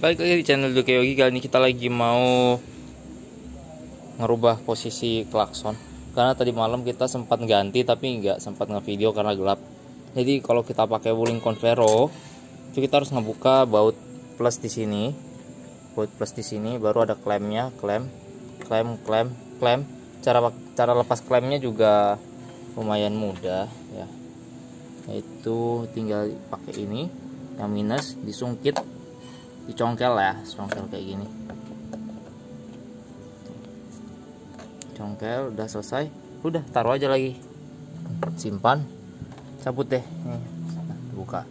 Balik lagi di channel Duke Yogi. Kali ini kita lagi mau ngerubah posisi klakson, karena tadi malam kita sempat ganti tapi nggak sempat ngevideo karena gelap. Jadi kalau kita pakai Wuling Convero itu kita harus ngebuka baut plus di sini, baru ada klemnya, klem. Cara lepas klemnya juga lumayan mudah ya, yaitu tinggal pakai ini yang minus, disungkit, dicongkel ya, congkel kayak gini. Congkel udah selesai, udah taruh aja lagi, simpan, cabut deh. Nih, buka.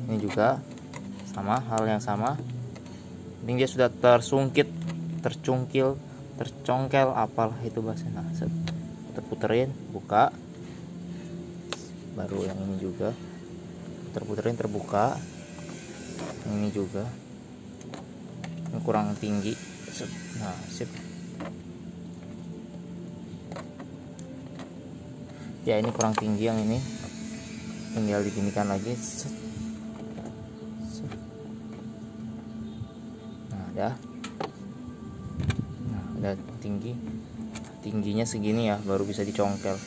Ini juga sama, hal yang sama. Ini dia sudah tersungkit, tercungkil, tercongkel, apalah itu bahasanya. Nah, kita puterin, buka. Baru yang ini juga terputerin, terbuka. Ini juga, ini kurang tinggi. Nah, sip. Ya, ini kurang tinggi, yang ini tinggal diginikan lagi. Nah, udah tingginya segini ya, baru bisa dicongkel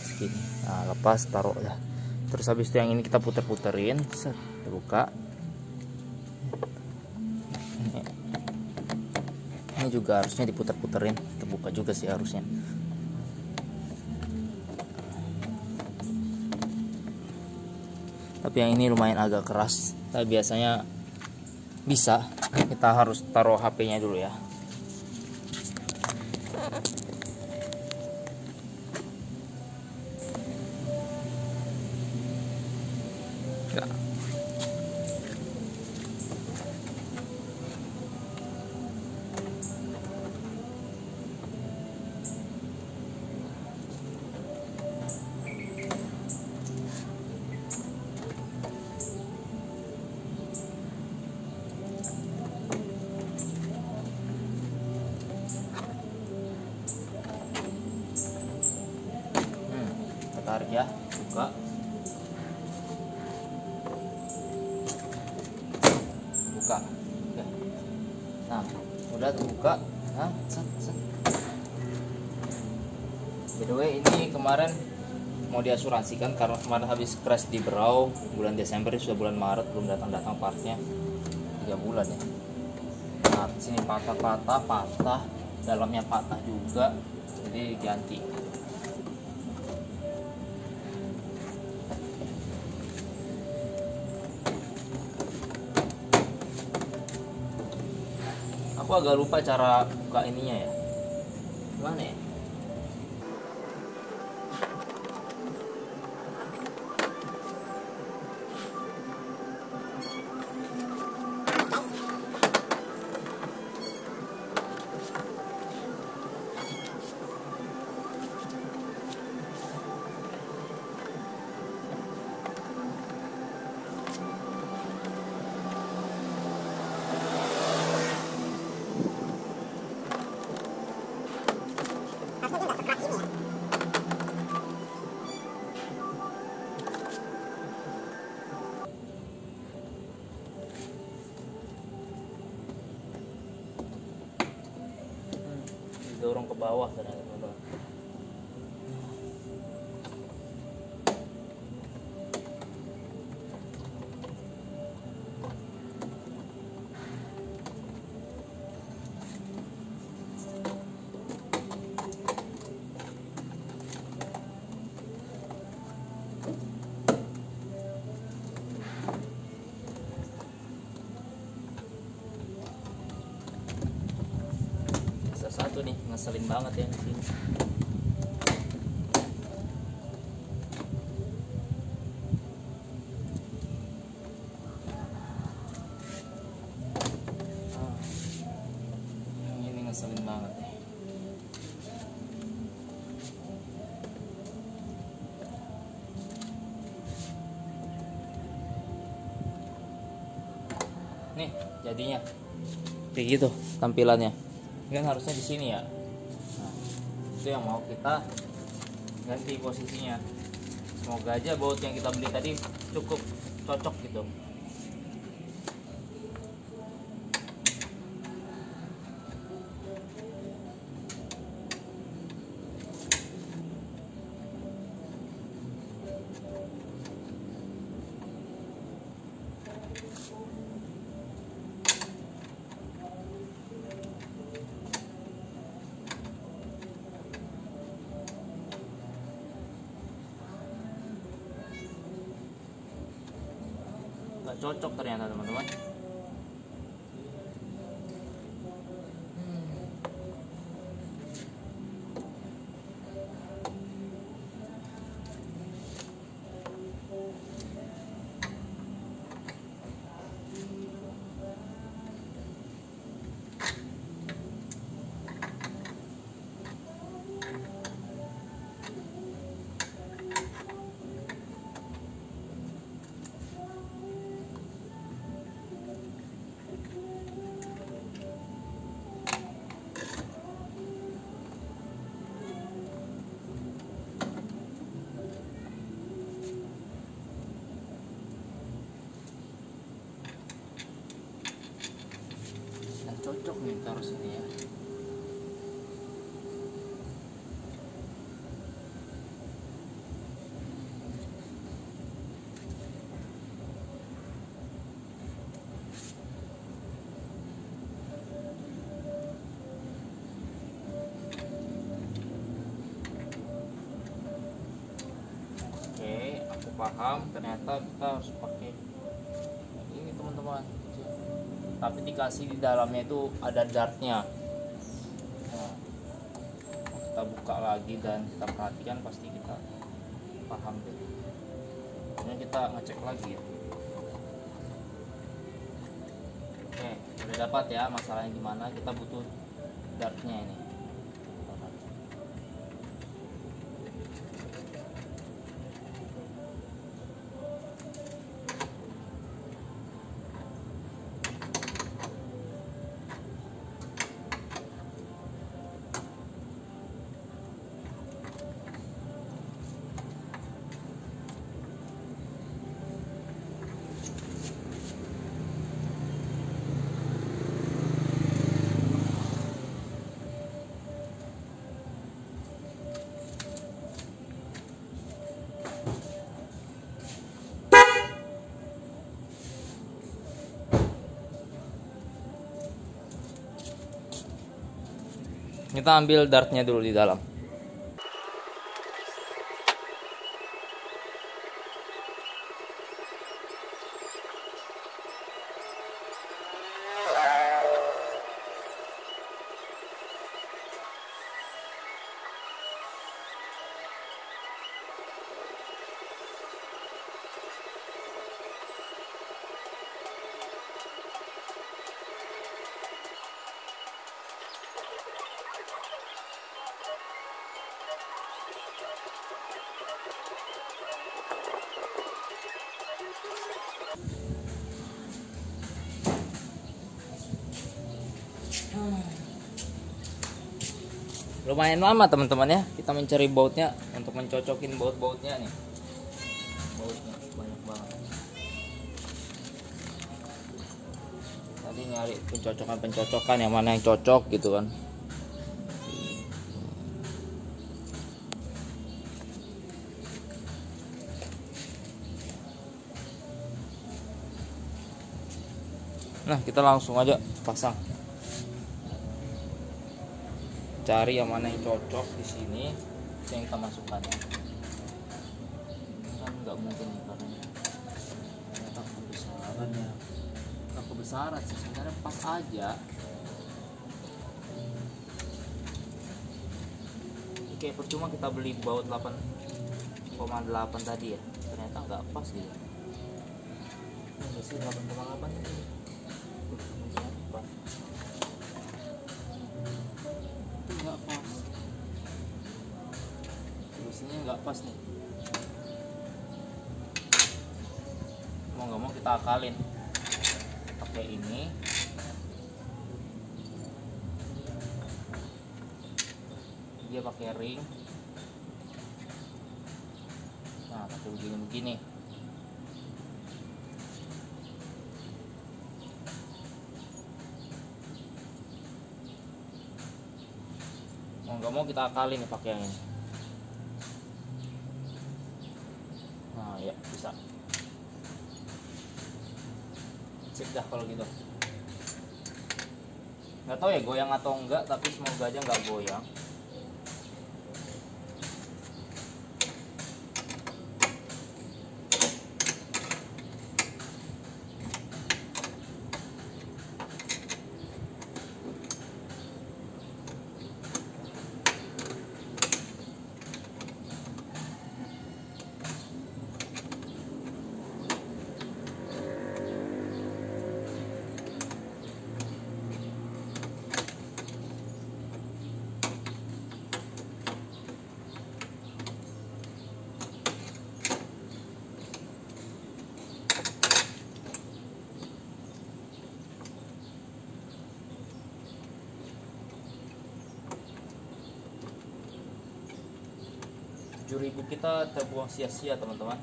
segini. Nah, lepas, taruh ya. Terus habis itu yang ini kita puter-puterin, kita buka. Ini juga harusnya diputer-puterin, terbuka juga sih harusnya. Tapi yang ini lumayan agak keras. Tapi biasanya bisa. Kita harus taruh HP-nya dulu ya. Tarik ya, buka. Oke. Nah, udah terbuka. Nah, by the way, ini kemarin mau diasuransikan karena kemarin habis crash di Berau bulan Desember. Ini sudah bulan Maret, belum datang partnya, 3 bulan ya. Nah, sini patah, dalamnya patah juga, jadi ganti. Aku agak lupa cara buka ininya ya. Gimana ya? Dorong ke bawah teman-teman. Satu nih, ngeselin banget ya di sini. Ini ngeselin banget nih. Nih, jadinya kayak gitu tampilannya. Kan harusnya di sini ya. Nah, itu yang mau kita ganti posisinya. Semoga aja baut yang kita beli tadi cukup cocok gitu. nggak cocok ternyata teman-teman. Cocok nih taruh sini ya. Oke, aku paham. Ternyata kita harus pakai ini teman-teman. Tapi dikasih di dalamnya itu ada dartnya. Nah, kita buka lagi dan kita perhatikan, pasti kita paham deh. Kemudian kita ngecek lagi ya. Oke, udah dapat ya masalahnya gimana. Kita butuh dartnya ini. Kita ambil dartnya dulu di dalam. Lumayan lama teman-teman ya kita mencari bautnya untuk mencocokin baut-bautnya nih. Bautnya banyak banget. Tadi nyari pencocokan yang mana yang cocok gitu kan. Nah, kita langsung aja pasang. Cari yang mana yang cocok di sini, yang kita masukkan. Kan nggak mungkin nih karena ternyata kebesaran ya. Nggak kebesaran sih, sebenarnya pas aja. Oke, percuma kita beli baut 8,8 tadi ya. Ternyata nggak pas gitu. Ini sih 8,8 ini. Nggak pas, terusnya nggak pas nih. Mau nggak mau kita akalin pakai ini. Dia pakai ring. Nah, pakai begini. Mau nggak mau kita akalin nih pakai yang ini. Nah ya bisa. Sip dah kalau gitu. Nggak tahu ya goyang atau enggak, tapi semoga aja nggak goyang. 7.000 kita terbuang sia-sia teman-teman,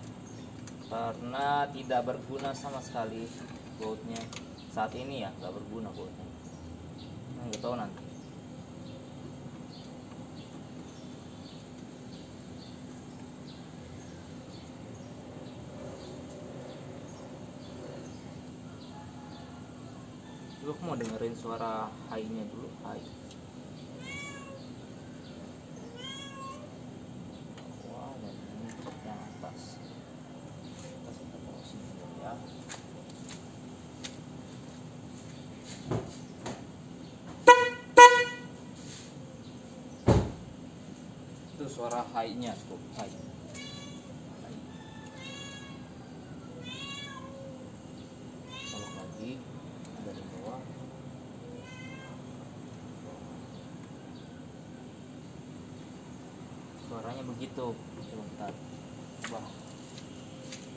karena tidak berguna sama sekali bautnya saat ini ya, nggak berguna bautnya. Nggak tahu nanti. Aku mau dengerin suara high-nya dulu, high. Wah, dan ini yang atas. Atas kita taruh sini dulu ya. Itu suara high-nya tuh, high. Colok lagi dari bawah. Suaranya begitu. Sebentar. Wah.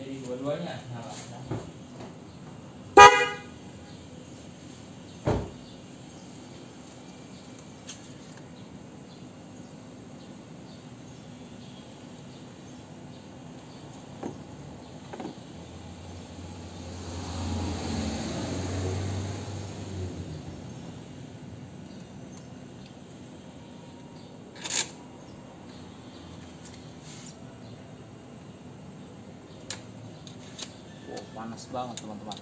Jadi dua-duanya nyala. Wow, panas banget teman-teman.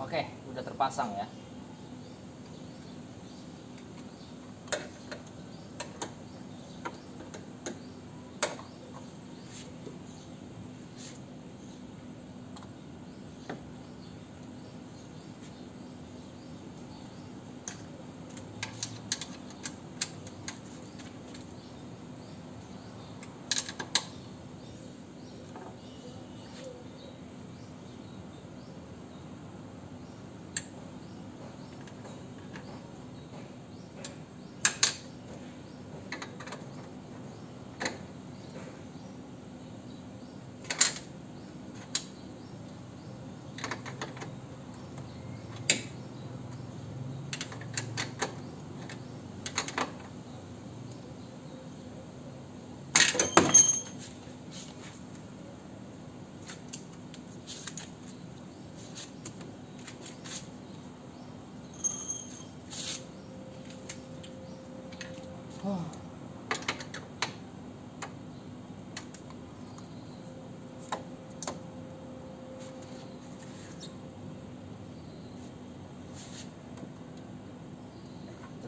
Oke, udah terpasang ya.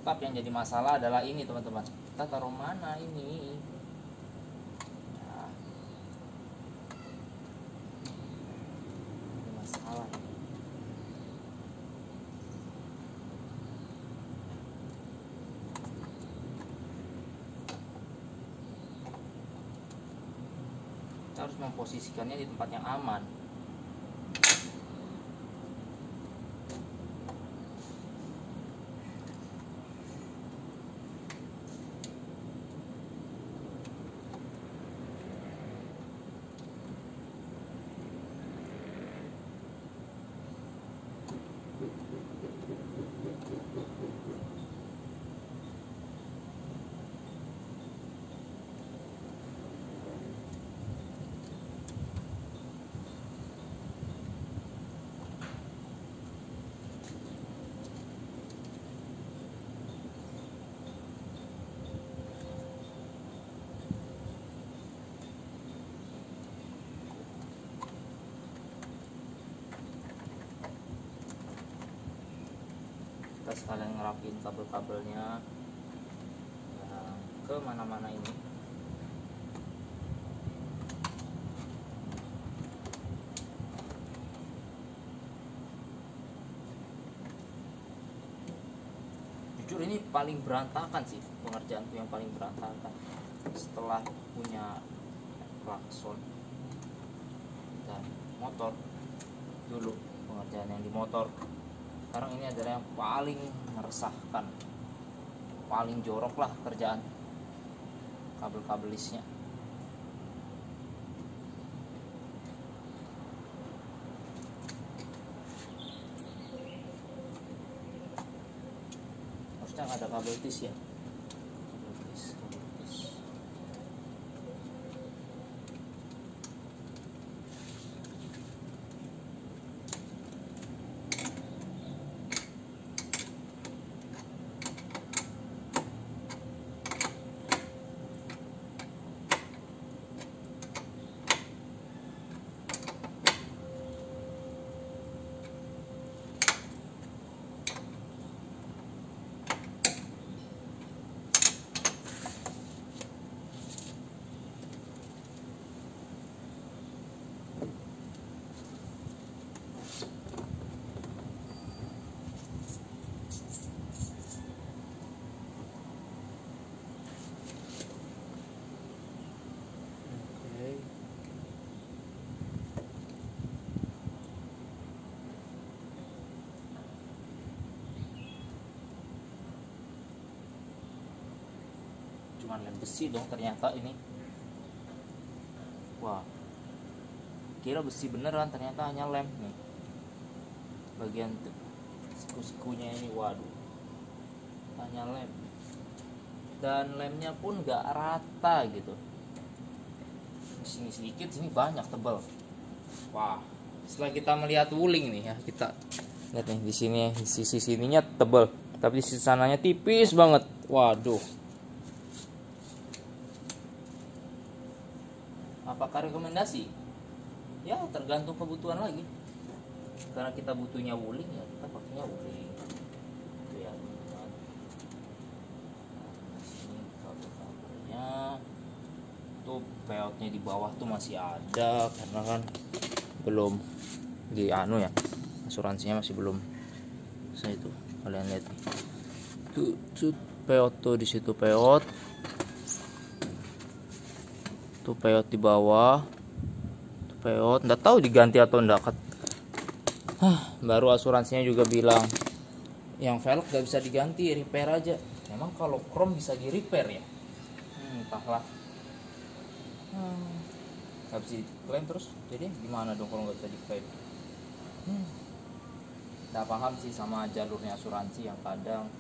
tetap yang jadi masalah adalah ini teman-teman, kita taruh mana ini ya, ini masalah. Kita harus memposisikannya di tempat yang aman. Kita sekalian ngerapin kabel-kabelnya yang ke mana-mana ini. Jujur ini paling berantakan sih, pengerjaanku yang paling berantakan setelah punya klakson dan motor. Dulu pengerjaan yang di motor, sekarang ini adalah yang paling meresahkan, paling jorok lah kerjaan kabel-kabel listnya. Harusnya ada kabel tis ya, kabel tis. Cuman lem besi dong ternyata ini. Wah, kira besi beneran, ternyata hanya lem nih. Bagian siku-sikunya ini, waduh, hanya lem. Dan lemnya pun gak rata gitu. Sini sedikit, sini banyak, tebal. Wah, setelah kita melihat wuling nih ya, kita lihat nih di sini, di sisi sininya tebal, tapi di sisi sananya tipis banget. Waduh. Apakah rekomendasi? Ya tergantung kebutuhan lagi. Karena kita butuhnya wuling ya kita pakainya wuling. Itu ya teman-teman. Nah, sini kabel-kabelnya. Tuh peotnya di bawah tuh masih ada karena kan belum di anu ya. Asuransinya masih belum. Saya itu kalian lihat nih. Tuh peot tuh di situ peot. Tuh peot di bawah, tuh peot, nggak tahu diganti atau enggak. Baru asuransinya juga bilang yang velg nggak bisa diganti, repair aja. Memang kalau chrome bisa di repair ya? Entahlah. Nggak bisa diklaim terus, jadi gimana dong kalau nggak bisa diklaim? Nggak paham sih sama jalurnya asuransi yang kadang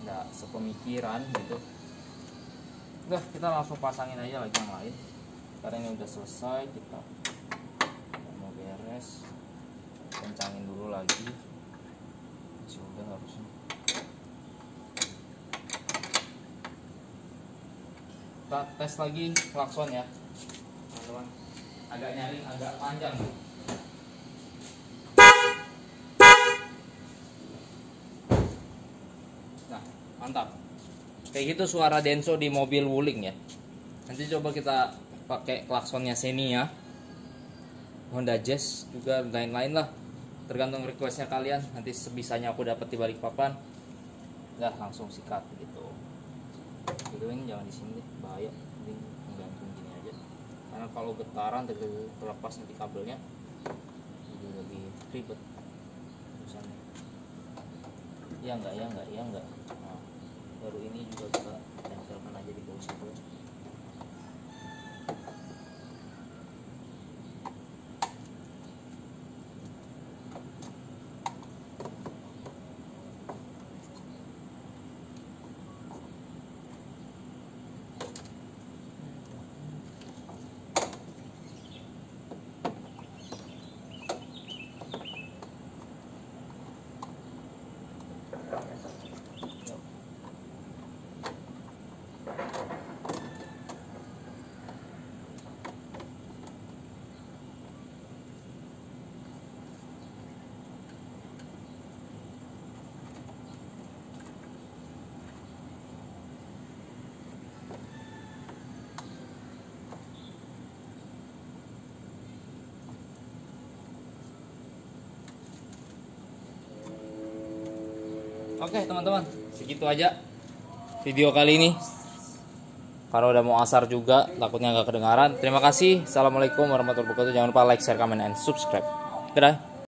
nggak sepemikiran gitu. Udah, kita langsung pasangin aja lagi yang lain karena ini udah selesai. Kita mau beres, kencangin dulu lagi. Sudah harusnya. Kita tes lagi klakson ya teman-teman, agak nyaring, agak panjang. Nah, Mantap. Kayak gitu suara Denso di mobil Wuling ya. Nanti coba kita pakai klaksonnya Xenia, Honda Jazz juga, lain-lain lah. Tergantung requestnya kalian. Nanti sebisanya aku dapat di Balikpapan. Udah langsung sikat gitu. Gitu ini jangan di sini deh, bahaya. Mending menggantung gini aja. Karena kalau getaran terlepas nanti kabelnya jadi lebih ribet urusannya. Ya enggak. Nah, baru ini juga kita tempelkan aja di bawah situ. Oke teman-teman, segitu aja video kali ini. Karena udah mau asar juga, takutnya nggak kedengaran. Terima kasih. Assalamualaikum warahmatullahi wabarakatuh. Jangan lupa like, share, comment, and subscribe. Dadah.